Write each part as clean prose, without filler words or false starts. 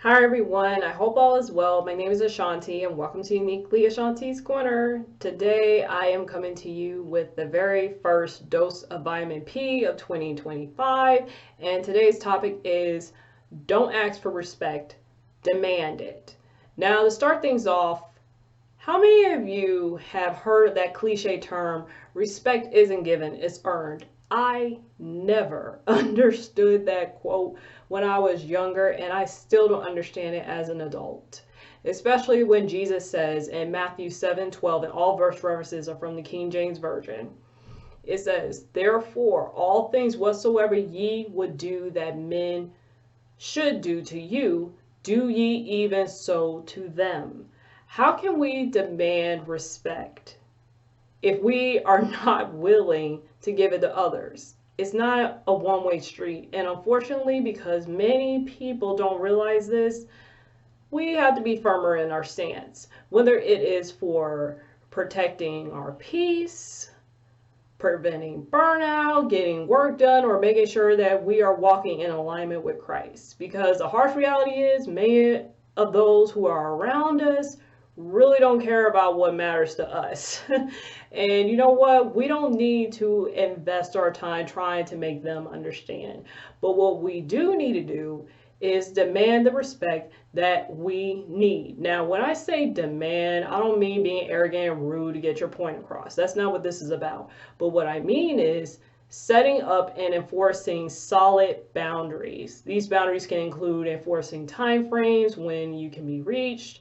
Hi everyone, I hope all is well. My name is Ashanti and welcome to Uniquely Ashanti's Corner. Today I am coming to you with the very first dose of vitamin P of 2025, and today's topic is don't ask for respect, demand it. Now, to start things off, how many of you have heard that cliche term, respect isn't given, it's earned? I never understood that quote when I was younger, and I still don't understand it as an adult. Especially when Jesus says in Matthew 7:12, and all verse references are from the King James Version. It says, therefore, all things whatsoever ye would do that men should do to you, do ye even so to them. How can we demand respect if we are not willing to give it to others? It's not a one-way street. And unfortunately, because many people don't realize this, we have to be firmer in our stance, whether it is for protecting our peace, preventing burnout, getting work done, or making sure that we are walking in alignment with Christ. Because the harsh reality is, many of those who are around us really don't care about what matters to us. And you know what? We don't need to invest our time trying to make them understand. But what we do need to do is demand the respect that we need. Now, when I say demand, I don't mean being arrogant and rude to get your point across. That's not what this is about. But what I mean is setting up and enforcing solid boundaries. These boundaries can include enforcing time frames when you can be reached,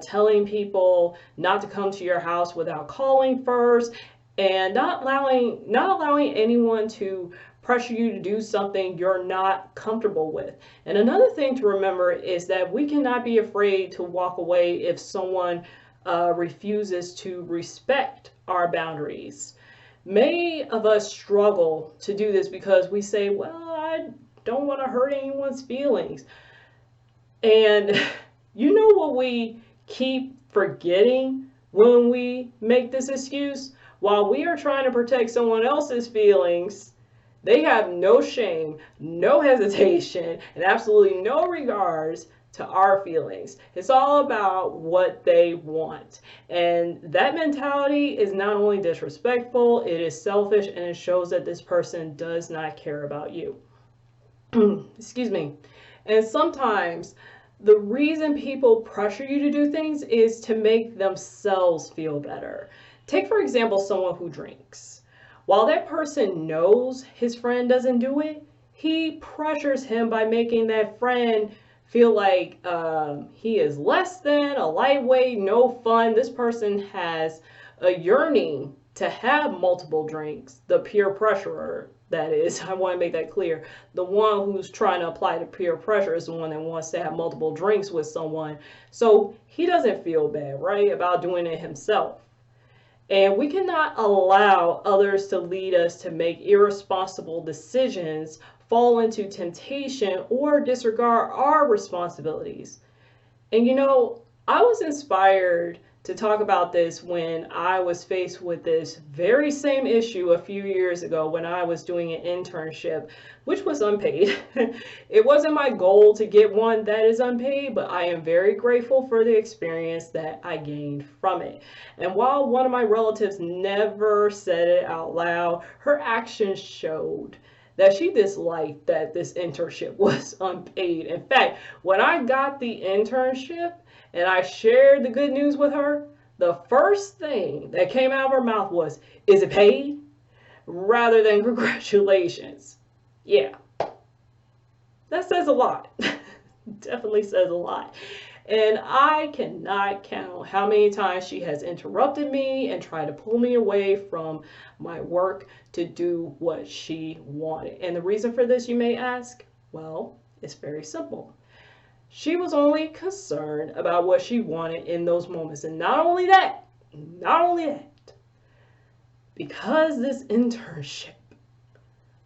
telling people not to come to your house without calling first, and not allowing anyone to pressure you to do something you're not comfortable with. And another thing to remember is that we cannot be afraid to walk away if someone refuses to respect our boundaries. Many of us struggle to do this because we say, well, I don't want to hurt anyone's feelings. And you know what we keep forgetting when we make this excuse? While we are trying to protect someone else's feelings, they have no shame, no hesitation, and absolutely no regards to our feelings. It's all about what they want. And that mentality is not only disrespectful, it is selfish, and it shows that this person does not care about you. Excuse me. And sometimes the reason people pressure you to do things is to make themselves feel better. Take, for example, someone who drinks. While that person knows his friend doesn't do it, he pressures him by making that friend feel like he is less than, a lightweight, no fun. This person has a yearning to have multiple drinks, the peer pressurer, that is. I want to make that clear. The one who's trying to apply the peer pressure is the one that wants to have multiple drinks with someone. So he doesn't feel bad, right, about doing it himself. And we cannot allow others to lead us to make irresponsible decisions, fall into temptation, or disregard our responsibilities. And you know, I was inspired to talk about this when I was faced with this very same issue a few years ago when I was doing an internship, which was unpaid. It wasn't my goal to get one that is unpaid, but I am very grateful for the experience that I gained from it. And while one of my relatives never said it out loud, her actions showed that she disliked that this internship was unpaid. In fact, when I got the internship and I shared the good news with her, the first thing that came out of her mouth was, is it paid? Rather than congratulations. Yeah, that says a lot. Definitely says a lot. And I cannot count how many times she has interrupted me and tried to pull me away from my work to do what she wanted. And the reason for this, you may ask? Well, it's very simple. She was only concerned about what she wanted in those moments. And not only that, because this internship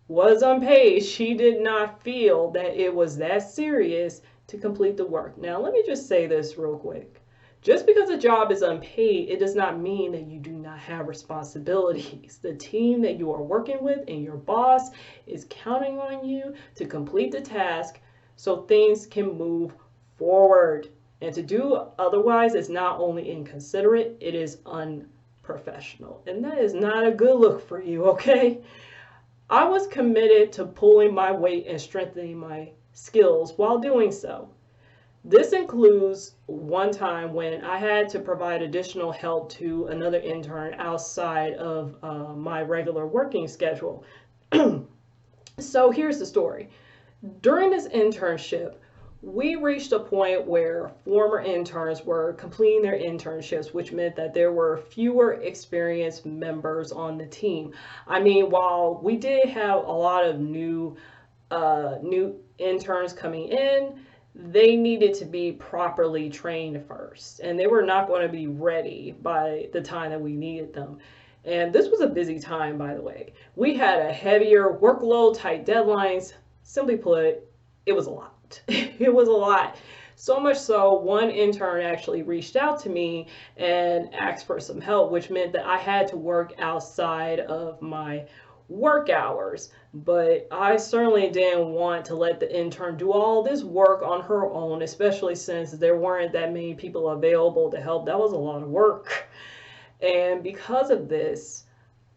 was unpaid, she did not feel that it was that serious to complete the work. Now, let me just say this real quick. Just because a job is unpaid, it does not mean that you do not have responsibilities. The team that you are working with and your boss is counting on you to complete the task so things can move forward. And to do otherwise is not only inconsiderate, it is unprofessional. And that is not a good look for you, okay? I was committed to pulling my weight and strengthening my skills while doing so. This includes one time when I had to provide additional help to another intern outside of my regular working schedule. So here's the story. During this internship, we reached a point where former interns were completing their internships, which meant that there were fewer experienced members on the team. I mean, while we did have a lot of new interns coming in, they needed to be properly trained first, and they were not going to be ready by the time that we needed them. And this was a busy time, by the way. We had a heavier workload, tight deadlines. Simply put, it was a lot. It was a lot. So much so, one intern actually reached out to me and asked for some help, which meant that I had to work outside of my work hours. But I certainly didn't want to let the intern do all this work on her own, especially since there weren't that many people available to help. That was a lot of work. And because of this,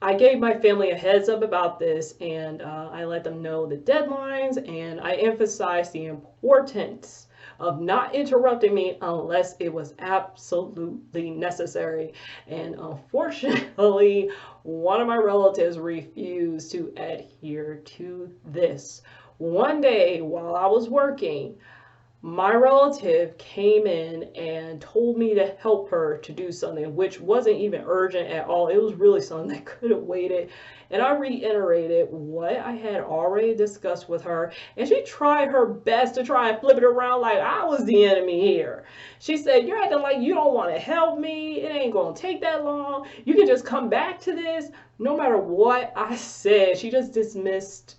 I gave my family a heads up about this, and I let them know the deadlines, and I emphasized the importance of not interrupting me unless it was absolutely necessary. And unfortunately, one of my relatives refused to adhere to this. One day while I was working, my relative came in and told me to help her to do something, which wasn't even urgent at all. It was really something that could have waited. And I reiterated what I had already discussed with her, and she tried her best to try and flip it around like I was the enemy here. She said, "You're acting like you don't want to help me. It ain't going to take that long. You can just come back to this." No matter what I said, she just dismissed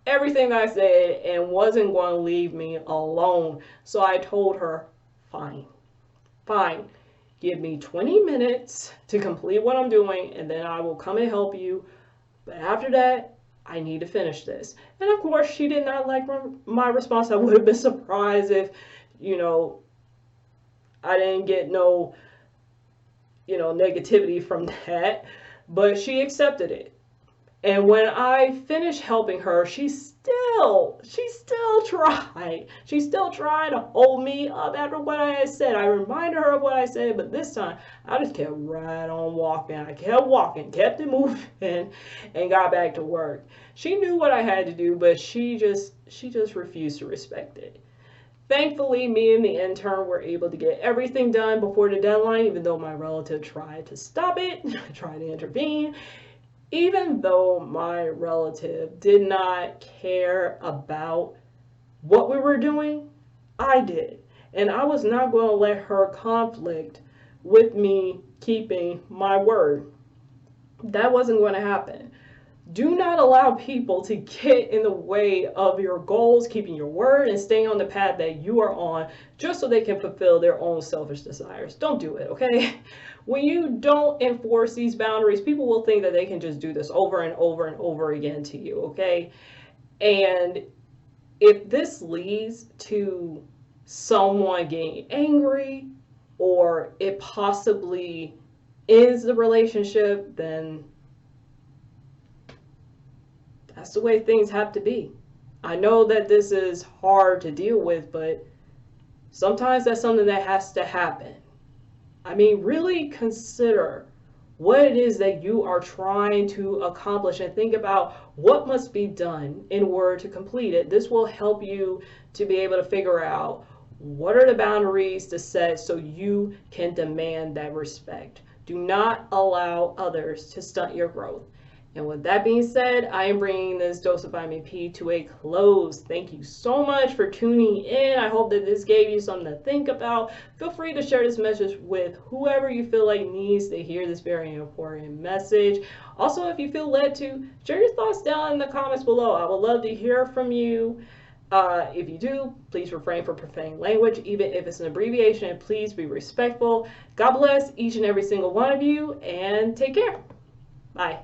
everything I said and wasn't going to leave me alone. So I told her, fine, give me 20 minutes to complete what I'm doing, and then I will come and help you. But after that, I need to finish this. And of course, she did not like my response. I would have been surprised if, I didn't get no, negativity from that. But she accepted it. And when I finished helping her, she still tried. She still tried to hold me up after what I had said. I reminded her of what I said, but this time I just kept right on walking. I kept walking, kept it moving, and got back to work. She knew what I had to do, but she just refused to respect it. Thankfully, me and the intern were able to get everything done before the deadline, even though my relative tried to stop it, tried to intervene. Even though my relative did not care about what we were doing, I did. And I was not going to let her conflict with me keeping my word. That wasn't going to happen. Do not allow people to get in the way of your goals, keeping your word, and staying on the path that you are on just so they can fulfill their own selfish desires. Don't do it, okay? When you don't enforce these boundaries, people will think that they can just do this over and over and over again to you, okay? And if this leads to someone getting angry, or it possibly ends the relationship, then that's the way things have to be. I know that this is hard to deal with, but sometimes that's something that has to happen. I mean, really consider what it is that you are trying to accomplish and think about what must be done in order to complete it. This will help you to be able to figure out what are the boundaries to set so you can demand that respect. Do not allow others to stunt your growth. And with that being said, I am bringing this dose of vitamin P to a close. Thank you so much for tuning in. I hope that this gave you something to think about. Feel free to share this message with whoever you feel like needs to hear this very important message. Also, if you feel led to, share your thoughts down in the comments below. I would love to hear from you. If you do, please refrain from profane language, even if it's an abbreviation, and please be respectful. God bless each and every single one of you, and take care. Bye.